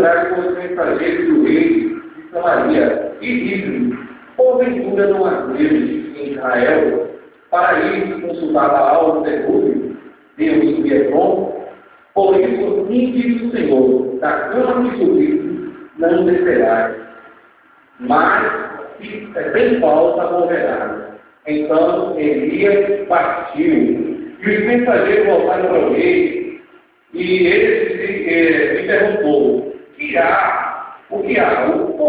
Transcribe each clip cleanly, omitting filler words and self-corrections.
mandar com os mensageiros do rei de Samaria, e disse: porventura não há Deus em Israel, para ir consultar Baal o Zebúbio, Deus do Hebron? Por isso, assim diz o Senhor: da cama que subiste, não descerás, mas se tem falta, morrerás. Então Elias partiu, e os mensageiros voltaram para o rei, e ele lhe perguntou: o que há? Por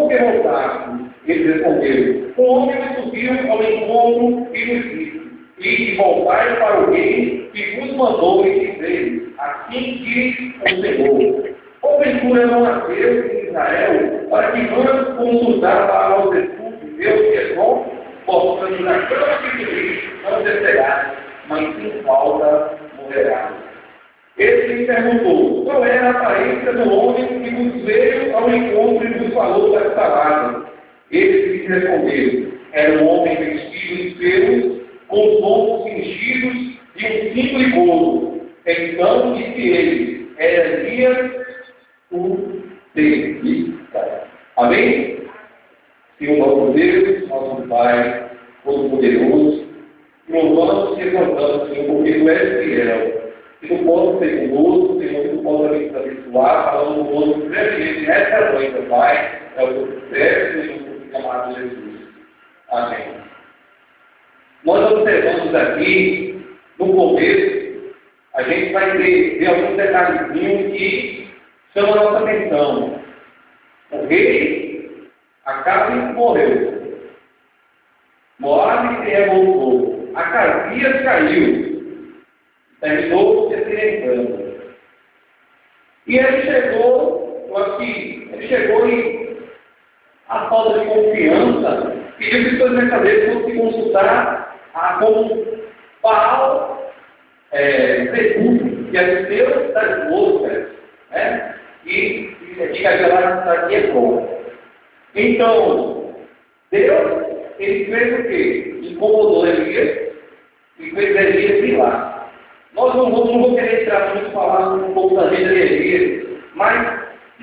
que voltaste? Ele respondeu: um homem me subiu ao encontro e nos disse: e voltai para o rei que vos mandou e dizer: assim diz o Senhor: porventura não há Deus em Israel, para que vamos consultar para o Zebúbio, Deus que é bom? Portanto, na cama que subiste, não descerás, mas sem falta morrerás. Ele lhe perguntou: qual era a aparência do homem que vos veio ao encontro e vos falou das palavras? Ele lhe respondeu: era um homem vestido de pelos, com os ombros cingidos e um cinto de couro. Então disse ele: era Elias o Tebita. Amém? Senhor nosso Deus, nosso Pai, Todo-Poderoso, louvamos e exaltamos, Senhor, porque Tu és fiel. Que Tu possa ser conosco, Senhor, que Tu possa nos abençoar, falando conosco brevemente nesta noite, Pai. É o que Tu queres, Senhor, por amado Jesus. Amém. Nós observamos aqui, no começo, a gente vai ver alguns detalhezinhos que chamam a nossa atenção. O rei Acabe morreu. Moabe se revoltou. Acasias caiu. Terminou se retirando. E ele chegou e a falta de confiança pediu que os seus mensageiros fossem consultar como Baal Zebúbio, que é o Deus das moscas, né? E que aqui é bom. Então, Deus, ele fez o quê? Incomodou Elias e fez Elias ir lá. Nós não vamos querer entrar muito falar um pouco da vida de Elias, mas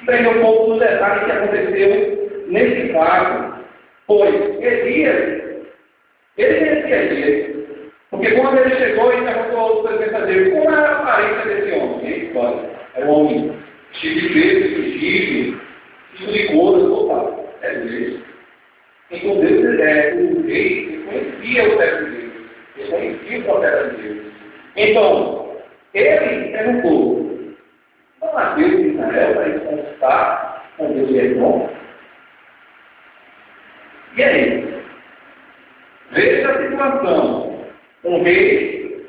pegar um pouco do detalhe que aconteceu nesse caso. Pois Elias, ele conhecia Elias, porque quando ele chegou e perguntou aos seus mensageiros: como era a aparência desse homem? Era um homem cheio de peso, fugido, cheio de couro, total. É Deus. Então Deus o rei conhecia o teto de Deus. Ele conhecia o profeta de Deus. Então, ele perguntou: não há Deus em Israel para ele consultar com Deus é bom? E aí? Veja a situação. Um rei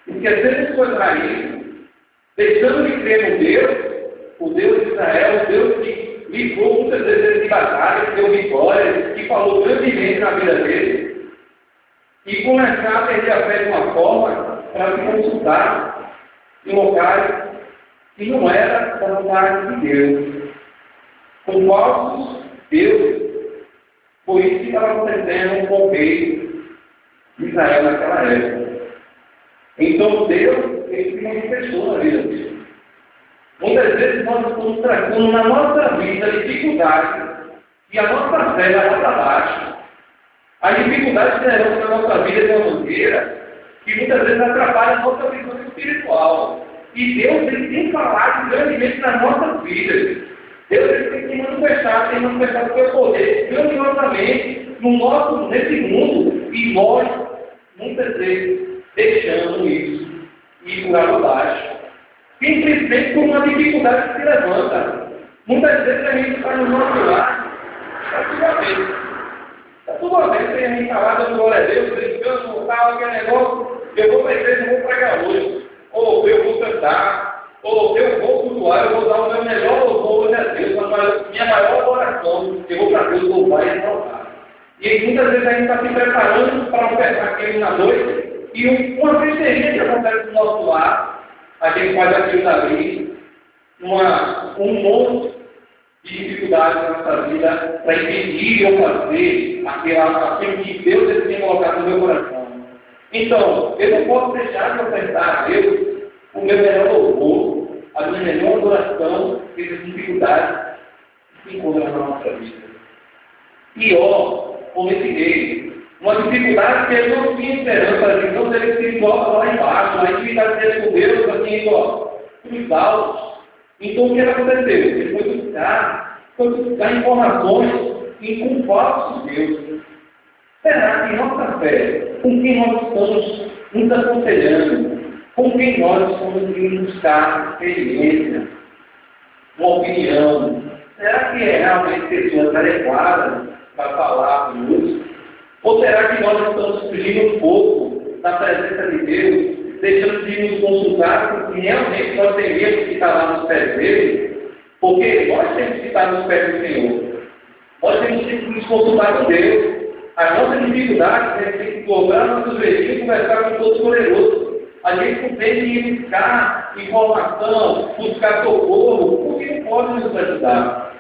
esquecendo de suas raízes, deixando de crer no Deus, o Deus de Israel, o Deus que livrou muitas vezes de batalha, que deu vitória, que falou grandemente na vida dele, e começar a perder a fé de uma forma para se consultar em locais que não era da vontade de Deus, com falsos deuses. Foi isso que estava acontecendo com o rei de Israel naquela época. Então Deus, ele se manifestou na vida dele. Muitas vezes nós estamos trazendo na nossa vida dificuldades e a nossa fé vai lá para baixo. As dificuldades serão na nossa vida de uma maneira que muitas vezes atrapalha a nossa visão espiritual. E Deus ele tem falado grandemente nas nossas vidas. Deus ele tem manifestado o seu poder grandiosamente nesse mundo. E nós, muitas vezes, deixamos isso e por água abaixo. Simplesmente por uma dificuldade que se levanta. Muitas vezes a gente está no nosso lado, está tudo a ver. Tem a gente falado do glória a Deus, brincando, tal, aquele negócio, eu vou para a igreja, vou pregar hoje, ou eu vou cantar, ou eu vou cultuar, eu vou dar o meu melhor louvor a Deus, minha maior oração, eu vou para Deus louvar e exaltar. E muitas vezes a gente está se preparando para ofertar aquilo na noite, e uma besteira que acontece do nosso lado, a gente faz aquilo dali, um monte de dificuldades na nossa vida para impedir ou fazer aquilo que Deus tem colocado no meu coração. Então, eu não posso deixar de ofertar a Deus o meu melhor louvor, a minha melhor adoração e as dificuldades que se encontram na nossa vida. Pior, como esse rei, uma dificuldade que ele não tinha esperança, então ele se coloca lá embaixo, a intimidade com Deus, assim, os altos. Então o que aconteceu? Ele foi buscar informações com falsos deuses. Será que nossa fé, com quem nós estamos nos aconselhando, com quem nós estamos indo buscar experiência, uma opinião, será que é realmente pessoas adequadas para falar com Deus? Ou será que nós estamos fugindo um pouco da presença de Deus, deixando de nos consultar com quem realmente nós teríamos que estar lá nos pés dele? Porque nós temos que estar nos pés do Senhor. Nós temos que nos consultar com Deus. A nossa dificuldade é ter que cobrar nossos joelhos e conversar com o Todo-Poderoso. A gente não tem que ir buscar informação, buscar socorro, porque não pode nos ajudar.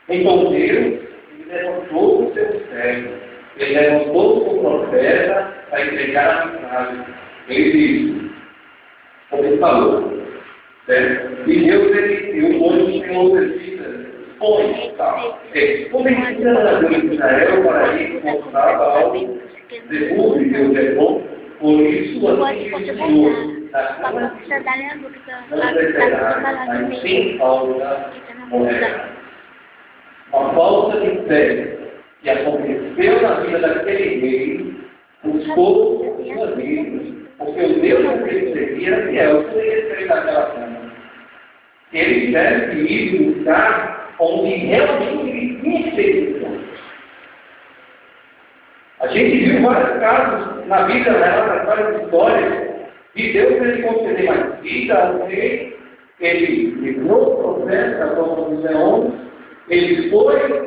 Então Deus, Ele levantou o seu servo, Ele levantou o profeta para entregar a mensagem. Ele disse, como ele falou, certo? E Deus permitiu, hoje o Senhor precisa. Põe, tá? Como ensina a Deus de Israel para ir mostrar ao Zebul, e Deus é bom, por isso assim o Senhor, sem falta morrerá. Uma falta de fé que aconteceu na vida daquele rei, buscou sua vida, porque o Deus que ele servia era fiel, poderia ser daquela cama. Se ele tivesse ido buscar onde realmente ele tinha experiência. A gente viu vários casos na vida, várias histórias, de Deus ele conceder mais vida ao rei, ele livrou o processo da boca dos leões, ele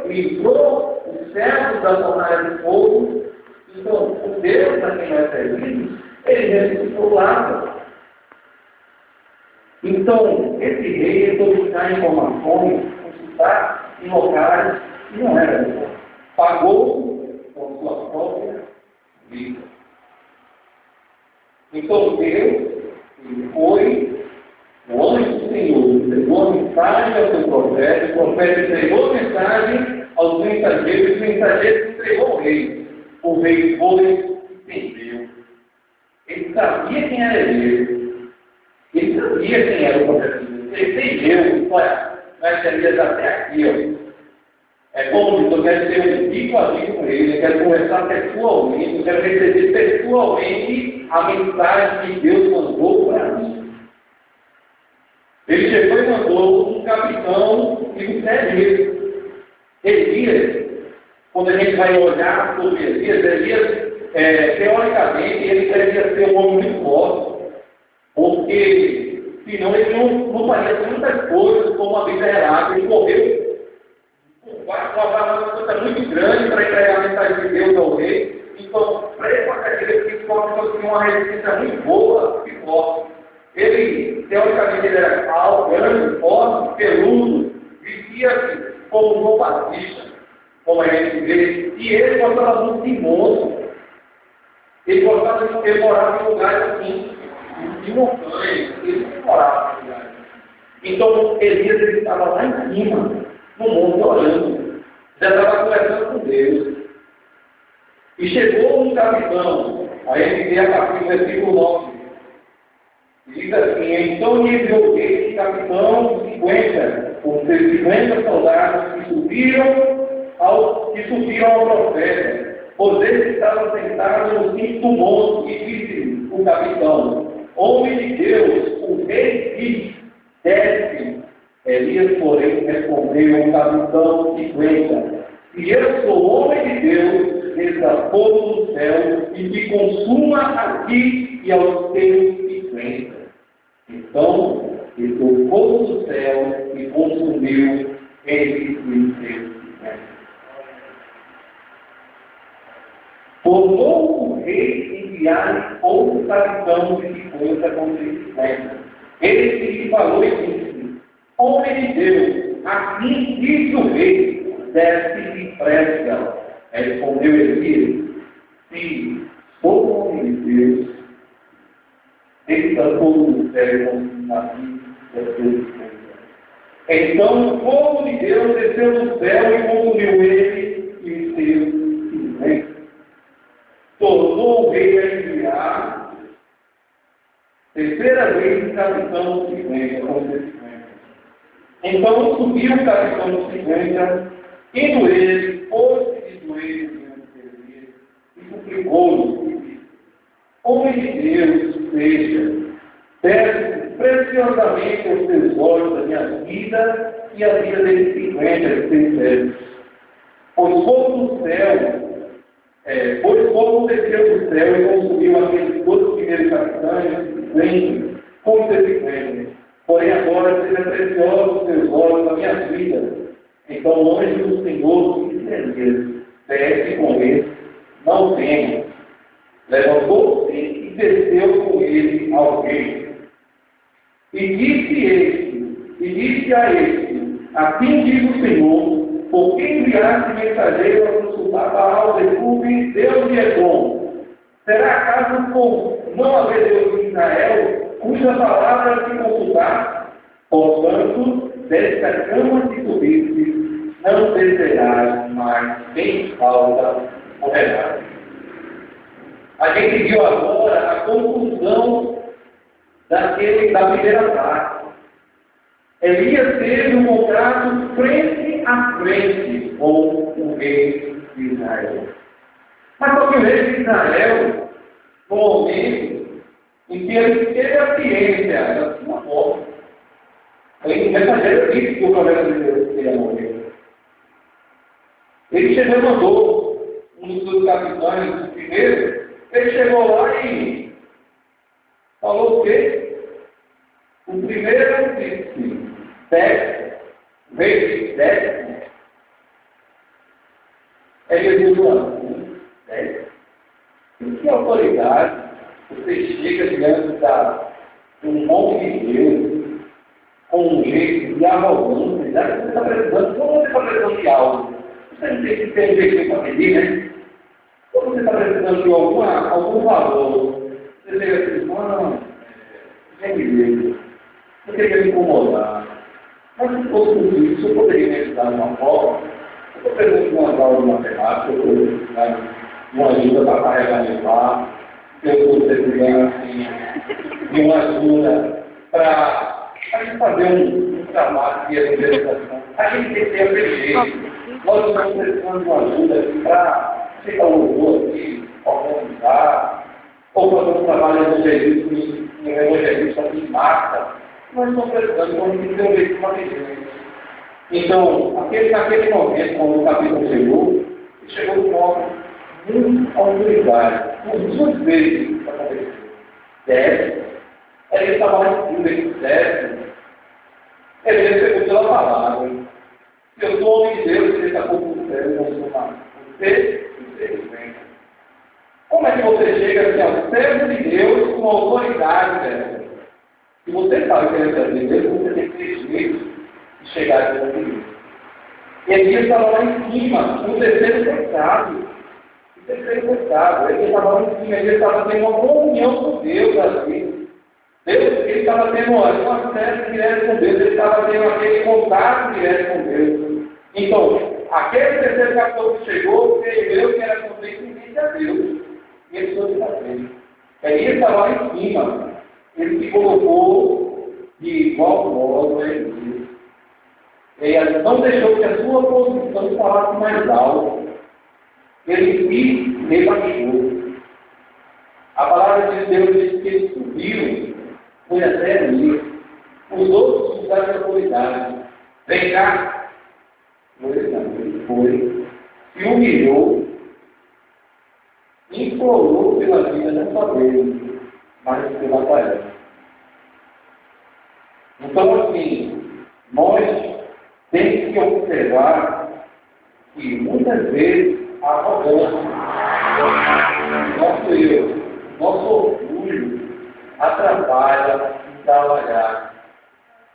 livrou os servos da fornalha de fogo. Então, o Deus a quem nós servimos, ele ressuscitou lá. Então, esse rei tentou buscar informações, consultar em locais que não era bom. Pagou com sua própria vida. Então, Deus, ele foi, o anjo do Senhor, entregou a mensagem ao seu profeta, o profeta entregou a mensagem aos mensageiros, e o mensageiro entregou ao rei. O rei foi e entendeu. Ele sabia quem era ele. Ele sabia quem era o profeta. Ele entendeu. Olha, nós teríamos até aqui, ó. É como se eu quero ter um bico a bico com ele, eu quero conversar pessoalmente, eu quero receber pessoalmente a mensagem que Deus mandou para mim. Ele chegou e mandou um capitão e um sergeiro. Elias, quando a gente vai olhar sobre Elias, teoricamente, ele deveria ser um homem muito forte. Porque, senão ele não faria muitas coisas como a Bíblia relata. Ele correu uma coisa muito grande para entregar a mensagem de Deus ao rei. Então, para ele fazer isso, tinha uma resistência muito boa e forte. Ele, teoricamente, ele era alto, grande, forte, peludo, vestia-se como um João Batista, como a gente vê. E ele gostava muito de moço. Ele gostava de ter morado em lugares assim, de montanha, ele não morava em lugares. Então, Elias ele estava lá em cima, no monte, orando. Já estava conversando com Deus. E chegou um capitão, aí ele vê a partir do versículo 9. Diz assim, então lhe enviou esse capitão 50, com seus 50 soldados que subiram ao profeta. Pois ele estava sentado no cimo do monte, e disse o capitão, homem de Deus, o rei diz, desce. Elias, porém, respondeu ao capitão 50, se eu sou homem de Deus, desça fogo do céu e me consuma aqui e aos teus 50. Então, desceu fogo do céu e consumiu entre os teus 50. Tornou o rei enviar outro capitão de 50 com 50. Ele lhe falou e disse, homem de Deus, assim diz o rei, desce depressa. Respondeu Elias, se sou homem de Deus, desça fogo do céu e consuma aqui Então o povo de Deus desceu do céu e consumiu ele e os seus filhos. Tornou o rei a enviar, terceira vez o capitão dos 50, como 50. Então subiu o capitão dos 50, indo ele, pôs-se de joelhos diante dele e suplicou-lhe: Homem de Deus, peço preciosamente os teus olhos da minha vida e a vida desses 50 e 6 pois fogo do céu, pois fogo desceu do céu e consumiu aqueles dois primeiros capitães, 50, como 50. Porém agora seja precioso os teus olhos da minha vida. Então o anjo do Senhor disse: desce com ele, não tenha. Levantou-se e desceu com ele ao rei. E disse a este: assim diz o Senhor, por que enviaste mensageiro a consultar Baal, Zebub, Deus de Edom? Será acaso por não haver Deus em Israel, cuja palavra se consultar? Portanto, desta cama de subiste, não descerás mais, nem falta morrerás. A gente viu agora a conclusão da primeira parte. Elias teve um contrato frente a frente com o rei de Israel. Mas só que o rei de Israel, no momento em que ele teve a ciência da sua morte, o mensageiro disse que o profeta de Deus ia morrer. Ele chegou e mandou um dos seus capitães, primeiro, ele chegou lá e falou o quê? O primeiro disse: desce, veio, desce. Ele disse: desce. Em que autoridade você chega diante de um monte de Deus com um jeito de arrogância? Já que você está precisando, como você está precisando de algo? Você não tem que ter um jeito para pedir, né? Quando você está precisando de algum valor, você chega assim: não, nem me vejo. Eu queria me incomodar. Mas se fosse possível, se eu poderia me ajudar de uma forma, eu estou precisando de uma aula de matemática, eu estou precisando de uma ajuda para carregar meu lar, eu estou precisando assim, de uma ajuda para a gente fazer um trabalho de evangelização. A gente tem que ter aquele jeito. Nós estamos precisando de uma ajuda para chegar um louvor aqui, organizar, ou fazer um trabalho evangelista de massa. Nós estamos precisando, então a gente tem que ter um jeito de fazer. Então, naquele momento, quando o capítulo chegou com muita autoridade, por 2 vezes para acontecer. Desce, ele estava lá em cima, ele desce, ele recebeu pela palavra. Eu sou homem de Deus, ele está com você, eu não sou mais. Você vem. Como é que você chega assim ao servo de Deus com autoridade, né? Se você sabe que ele é servo de Deus, você tem que ter jeito de chegar diante dele. E Elias estava lá em cima, no terceiro pecado. Ele estava lá em cima, ele estava tendo uma comunhão com Deus assim. Ele estava tendo uma acesso direto com Deus, ele estava tendo aquele contato direto com Deus. Então, aquele terceiro capítulo que chegou, percebeu que era completamente a Deus. E ele soube fazer. Elias estava lá em cima, ele se colocou de igual modo a Elias. Ele não deixou que a sua posição falasse mais alto. Ele se rebaixou. A palavra de Deus diz que eles subiram, foi até ali. Os outros lugares de autoridade. Vem cá. Ele foi, se humilhou, implorou pela vida não só dele, mas pela tarefa. Então, assim, nós temos que observar que muitas vezes a arrogância, nosso eu, nosso orgulho atrapalha em trabalhar.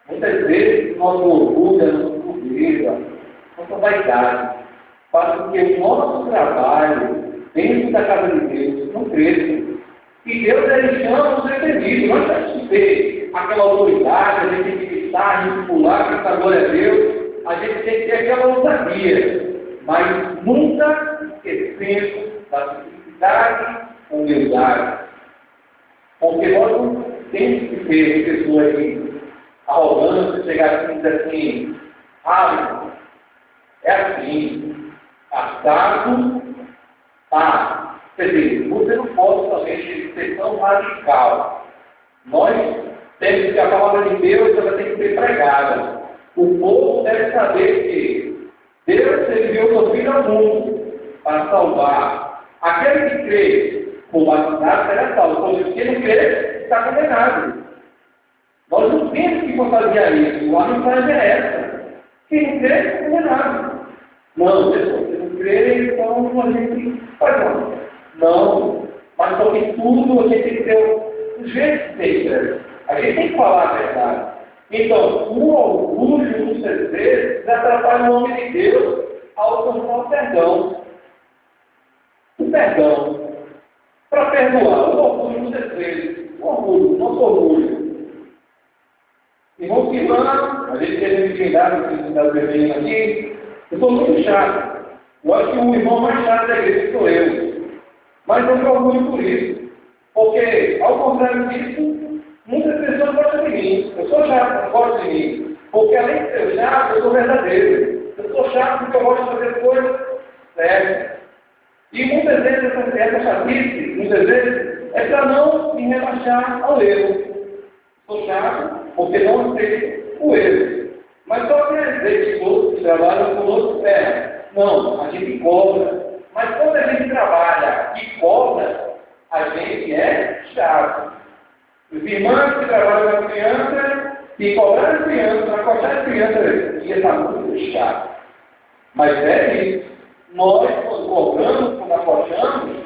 Muitas vezes nosso orgulho, nossa pobreza, nossa vaidade faz com que o nosso trabalho dentro da casa de Deus não cresça. E Deus ele chama os recebidos, nós temos que ter ter aquela autoridade, a gente tem que gritar, a gente pular, cantar glória a Deus, a gente tem que ter aquela ousadia, mas nunca esquecendo da simplicidade, humildade. Porque nós não temos que ter pessoas de arrogância, chegar assim e dizer assim, é assim, assado, tá. Quer dizer, você não pode também ser tão radical. Nós temos que a palavra de Deus ela tem que ser pregada. O povo deve saber que Deus enviou o seu Filho ao mundo para salvar. Aquele que crê com batizado será salvo. Pois quem não crê está condenado. Nós não temos que fantasiar isso. A mensagem é essa. Quem não crê está condenado. Não, pessoal, se não crê, então a gente faz não. Não, mas sobre tudo a gente tem que ter um jeito de ser. A gente tem que falar a verdade. Então, o orgulho, muitas vezes, atrapalha o nome de Deus ao alcançar o perdão. O perdão. Para perdoar, o orgulho, muitas vezes. O orgulho, nosso orgulho. Irmão que irmã, a gente tem intimidade, que está bebendo aqui. Eu sou muito chato. Eu acho que o irmão mais chato da igreja sou eu. Mas eu me orgulho por isso. Porque, ao contrário disso, muitas pessoas gostam de mim. Eu sou chato, não gosto de mim. Porque, além de ser chato, eu sou verdadeiro. Eu sou chato porque eu gosto de fazer coisas sérias. E muitas vezes, essa chatice, muitas vezes, é para não me rebaixar ao erro. Sou chato porque não aceito o erro. Mas só quer dizer que todos que trabalham conosco não, a gente cobra. Mas quando a gente trabalha e cobra, a gente é chato. Os irmãos que trabalham com criança, e cobrar as crianças, acostar as crianças, ia estar muito chato. Mas é isso. Nós, quando cobramos, quando acostamos,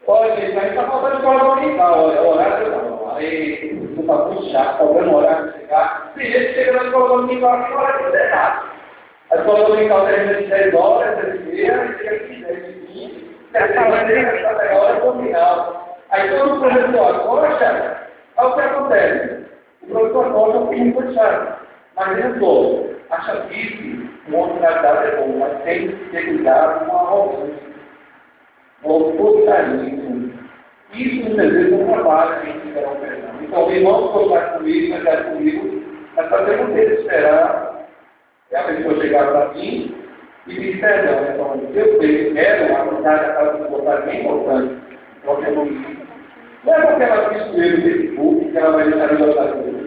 olha, gente, a gente está faltando escola dominical, olha, o horário não. Aí, você está muito chato, cobrando o horário de chegar. Tem gente que chega na escola dominical aqui, hora de ser errado. A escola dominical termina de 10 horas, 10h30, e chega aqui 10h20, até a hora do final. Aí quando o professor acosta, olha o que acontece. O professor acosta um pouquinho muito chato. Mas eu sou. A chatice, uma oportunidade é bom, mas tem que ter cuidado com a arrogância. O autoritarismo. Isso, muitas vezes, não trabalha quem tiver um perdão. Então, o irmão que está comigo, vai estar comigo, mas fazemos ter que esperar a pessoa chegar para mim e pedir perdão. Então, eu quero, a amizade acaba de botar bem importante. Porque não é porque ela quis comer no Facebook que ela vai deixar de gostar de Deus.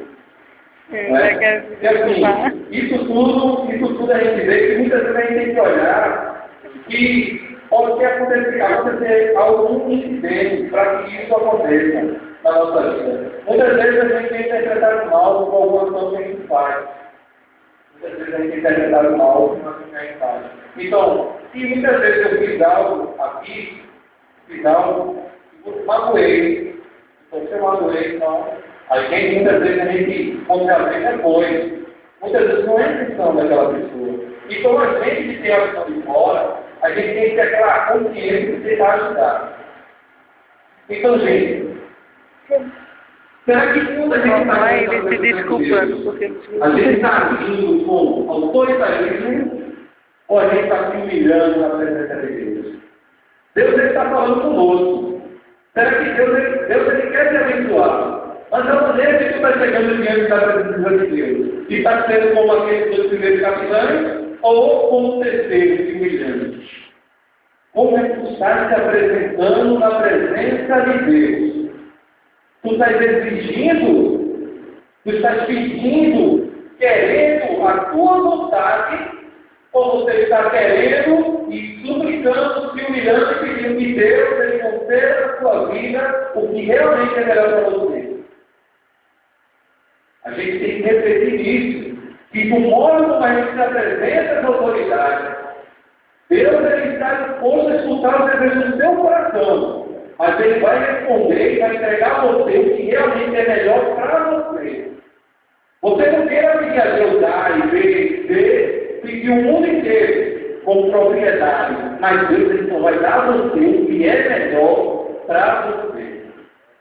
E assim, isso tudo a gente vê que muitas vezes a gente tem que olhar que pode acontecer algum incidente para que isso aconteça na nossa vida. Muitas vezes a gente tem interpretado mal com alguma ação que a gente faz. Muitas vezes a gente tem interpretado mal com uma ação que a gente faz. Então, se muitas vezes eu fiz algo aqui, magoei. Então, se eu magoei, então, a gente muitas vezes a gente contravém depois. Muitas vezes não é a intenção daquela pessoa. Então, a gente que tem a visão de fora, a gente tem que ter aquela consciência de tentar ajudar. Então, gente, será que quando a gente está a gente está agindo com autoritarismo ou a gente está se humilhando na presença de Deus? Deus está falando conosco. Será que Deus ele quer te abençoar? Mas a maneira que tu está chegando diante da presença de Deus, e está sendo como aqueles dois primeiros capitães, ou como terceiro humilhante? Como é que tu estás te apresentando na presença de Deus? Tu estás exigindo, tu estás pedindo, querendo a tua vontade, ou você está querendo e suplicando, se humilhando e pedindo que Deus ele conceda na sua vida o que realmente é melhor para você? A gente tem que refletir nisso. Que do modo como a gente se apresenta às autoridades, Deus ele está disposto a escutar os desejos do seu coração, mas Ele vai responder e vai entregar a você o que realmente é melhor para você. Você não queira pedir a Deus dar e ver, pedir o mundo inteiro como propriedade, mas Deus ele só vai dar a você o que é melhor para você.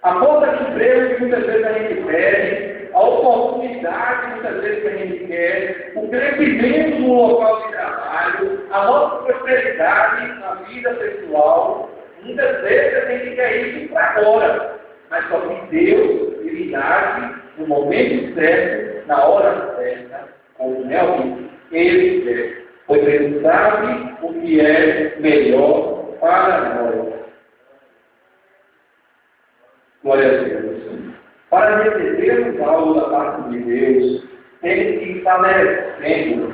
A porta de emprego que muitas vezes a gente pede, a oportunidade, muitas vezes, que a gente quer, o crescimento no local de trabalho, a nossa prosperidade na vida pessoal. Muitas vezes a gente quer isso para agora, mas só que Deus, Ele age no momento certo, na hora certa, como realmente Ele quer, pois Ele sabe o que é melhor para nós. Glória a Deus. Para recebermos algo da parte de Deus, temos que estar merecendo,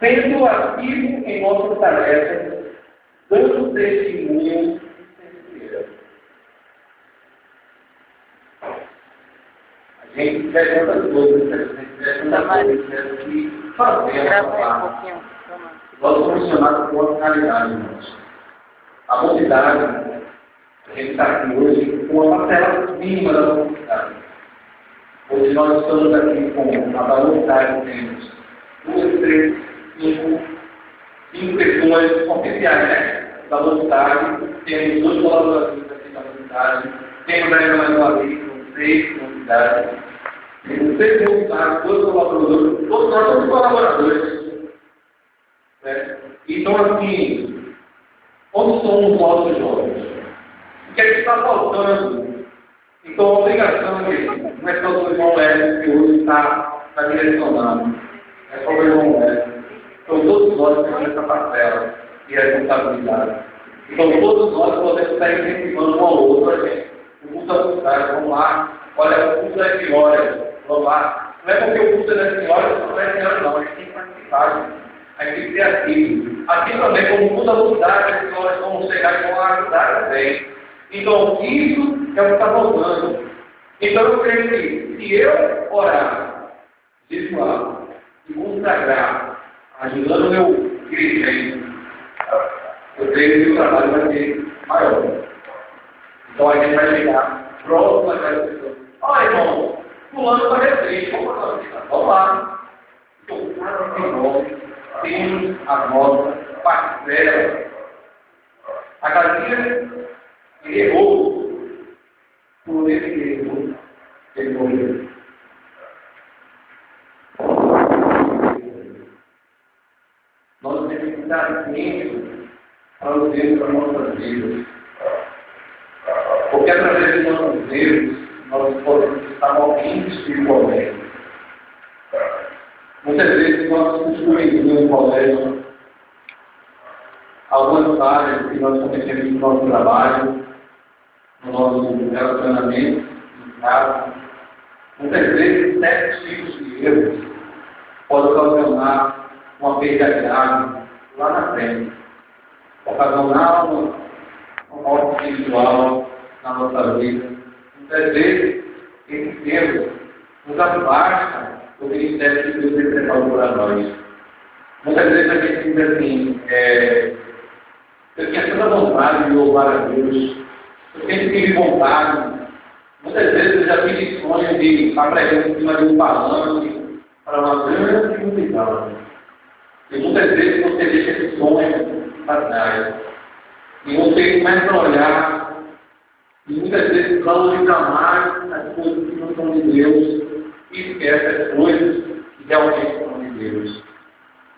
sendo ativo em nossas tarefas, dando testemunho sincero. A gente quer tantas coisas, a gente quer tantas coisas que fazer a nossa parte. Nós somos chamados por uma finalidade, irmãos. A mocidade, a gente está aqui hoje com uma parcela mínima da mocidade. Hoje nós estamos aqui com a vontade que temos 2, 3, 5 pessoas oficiais, né? Da vontade, temos 2 colaboradores aqui da vontade, temos ainda mais uma vez com 6 vontades, temos 6 voluntários, 2 colaboradores, todos nós somos colaboradores. Né? Então, assim, onde estão os nossos jovens? O que é que está faltando? Então, a obrigação não é só do irmão Léo, que hoje está direcionando, é só o irmão Léo. Então, todos nós temos essa parcela de responsabilidade. Então, todos nós podemos estar incentivando um ao outro, a gente. O culto da vontade, vamos lá. Olha, o culto das senhoras, vamos lá. Não é porque o culto das senhoras não é senhora, não. A gente tem que participar, a gente tem que ser ativo. Assim também, como o culto da vontade, as senhoras vão chegar e vão ajudar também. Então, isso é o que está faltando. Então, eu creio que, se eu orar, jejuar e consagrar, ajudando o meu dirigente, eu creio que o trabalho vai ser maior. Então, a gente vai chegar próximo àquela pessoa. Olha, irmão, fulano vai receber, vamos lá. Então, cada um de nós temos a nossa parcela. A Galinha errou por esse erro. Ele morreu. Nós temos que dar tempo para os erros das nossas vidas. Porque através dos nossos erros, nós podemos estar morrendo espiritualmente. Muitas vezes nós construímos no colégio algumas áreas que nós cometemos no nosso trabalho, no nosso relacionamento, no casa. Muitas vezes, certos tipos de erros podem ocasionar uma perda grave lá na frente, ocasionar uma morte espiritual na nossa vida. Muitas vezes, esses erros nos afastam do ministério que Deus tem preparado para nós. Muitas vezes a gente diz assim, eu tinha tanta vontade de louvar a Deus, eu sempre tive vontade. Muitas vezes eu já tive sonho de estar pregando em cima de um palanque para uma grande multidão. E muitas vezes você deixa esse sonho para trás. E você começa a olhar, e muitas vezes valorizar mais as coisas que não são de Deus e esquece as coisas que realmente são de Deus.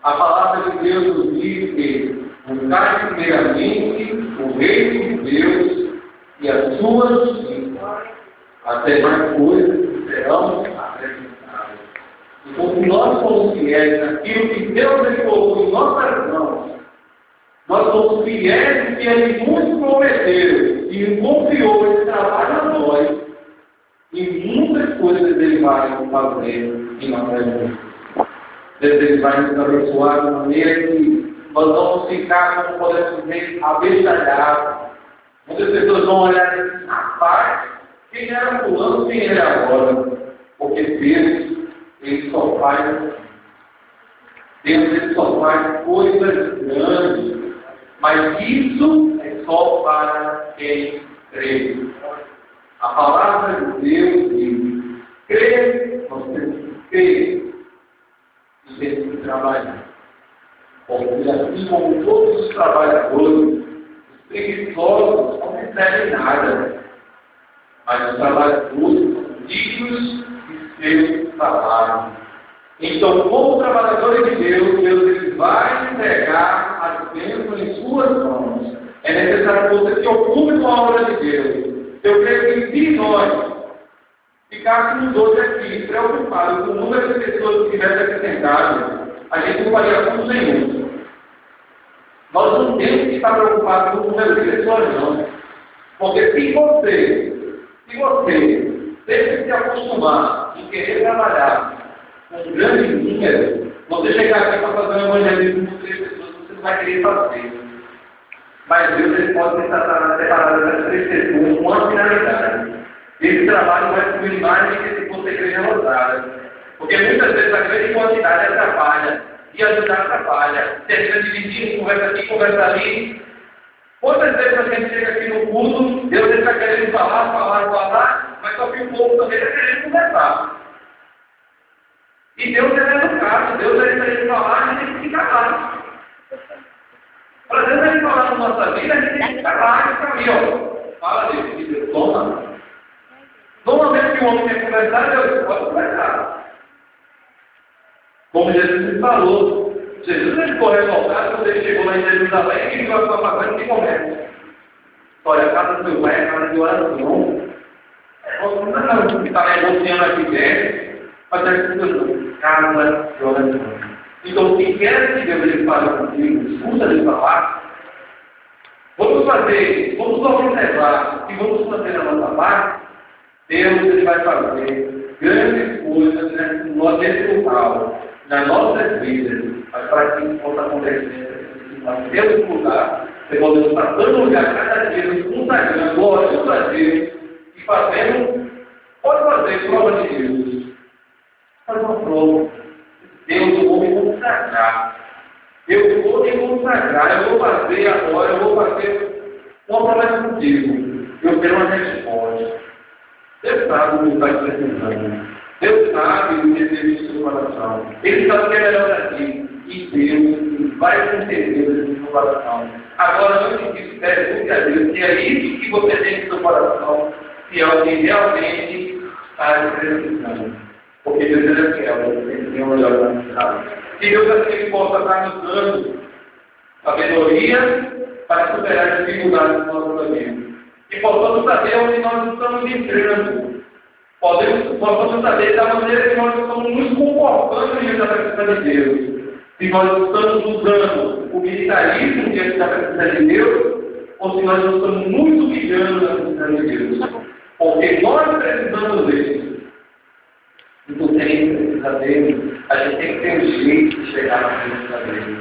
A palavra de Deus nos diz que buscar primeiramente o reino de Deus e a sua justiça, até mais coisas serão acrescentadas. Então, se nós somos fiéis naquilo que Deus colocou em nossas mãos, nós somos fiéis no que Ele nos prometeu e confiou esse trabalho a nós, e muitas coisas Ele vai fazer em nossas vidas. Ele vai nos abençoar de maneira que nós vamos ficar, como podemos dizer, abestalhados. Muitas pessoas vão olhar e dizer, rapaz, quem era fulano, quem ele é agora? Porque Deus, Ele só faz coisas grandes. Mas isso é só para quem crê. A palavra de Deus diz, crer, nós temos que crer e temos que trabalhar. Porque assim como todos os trabalhadores, os preguiçosos não recebem nada. Mas os trabalhadores são dignos de seu trabalho. Então, como trabalhadores de Deus, Deus ele vai entregar as bênçãos em suas mãos. É necessário que você se ocupe com a obra de Deus. Eu creio que se nós ficássemos hoje aqui preocupados com o número de pessoas que estivessem aqui sentadas, a gente não faria como nenhum. Nós não temos que estar preocupados com o número de pessoas, não. Porque se você teve que se acostumar em querer trabalhar com um grande número, você chegar aqui para fazer um evangelismo com 3 pessoas, você não vai querer fazer. Mas Deus ele pode estar separado das 3 pessoas com uma finalidade. Esse trabalho vai subir mais do que se fosse igreja lotada. Porque muitas vezes a grande quantidade atrapalha. E ajudar atrapalha. Se a gente dividir, conversa aqui, conversa ali. Quantas vezes a gente chega aqui no culto, Deus está querendo falar, mas só que o povo também está querendo conversar. E Deus é educado, Deus está querendo falar, a gente tem que ficar lá. Para Deus ele falar na nossa vida, a gente tem que ficar lá, ficar ali, ó. Fala de Deus, toma. Toda vez que o homem quer conversar, Deus pode conversar. Como Jesus falou, Jesus ele ficou revoltado quando ele chegou lá em Jerusalém e ele vai ficar fazendo que começa. Olha, a casa do meu pai é casa de oração. Não está negociando aqui dentro, mas é casa de oração. Então, se quer que Deus ele fale contigo, escuta ele falar, vamos observar e vamos fazer a nossa parte, Deus ele vai fazer grandes coisas nesse local, nas nossas vidas, mas para que isso possa acontecer, nós temos lugar, você pode estar dando lugar cada dia, nos consagrando, orando a Deus e fazendo, pode fazer prova de Deus. Faz uma prova. Deus, eu vou me consagrar. Eu vou me consagrar, eu vou fazer agora, eu vou fazer uma promessa contigo. Eu quero uma resposta. Deus sabe o que está precisando. Deus sabe o que deseja do seu coração. Ele sabe o que é melhor para ti. E Deus vai conceder o seu coração. Agora, não se espere a Deus, que é isso que você tem no seu coração, se é o que realmente está precisando. Porque Deus é fiel, ele tem o melhor para nos. Que Deus assim possa estar nos dando sabedoria para superar as dificuldades do nosso caminho. E possamos saber onde nós estamos entrando. Possamos saber da maneira que nós estamos nos comportando diante da presença de Deus. Se nós estamos usando o militarismo diante da presença de Deus, ou se nós estamos nos humilhando na presença de Deus. Porque nós precisamos disso. Então, precisa dele, a gente tem que ter um jeito de chegar na presença dele.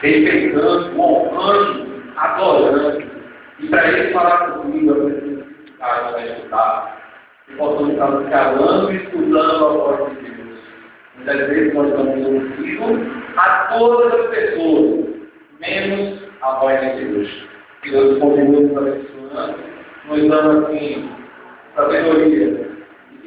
Respeitando, honrando, adorando. E para ele falar comigo, eu preciso escutar. E possamos estar nos calando e escutando a voz de Deus. Muitas vezes nós estamos ouvindo a todas as pessoas, menos a voz de Deus. Que Deus continue nos abençoando, nos dando assim, sabedoria.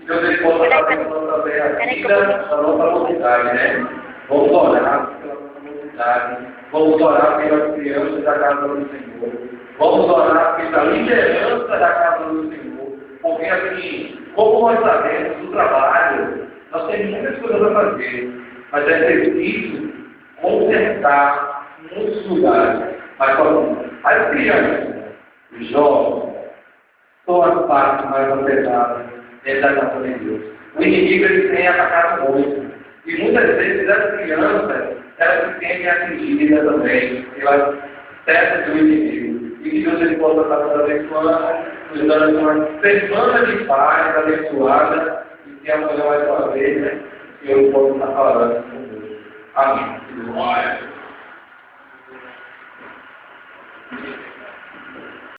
Deus ele possa fazer a nossa vida, a nossa vontade, né? Vamos orar pela nossa vontade. Vamos orar pelas crianças da casa do Senhor. Vamos orar pela liderança da casa do Senhor. Porque assim, como nós sabemos do trabalho, nós temos muitas coisas para fazer. Mas é preciso consertar muitos lugares. Mas as crianças, os jovens, são as partes mais afetadas dentro da casa de Deus. O inimigo ele tem atacado muito. E muitas vezes as crianças, elas se sentem atingidas também pelas peças do inimigo. E que Deus ele possa estar nos abençoando, nos dando uma semana de paz abençoada, e que amanhã mais uma vez, né? Que eu possa estar falando com Deus. Amém.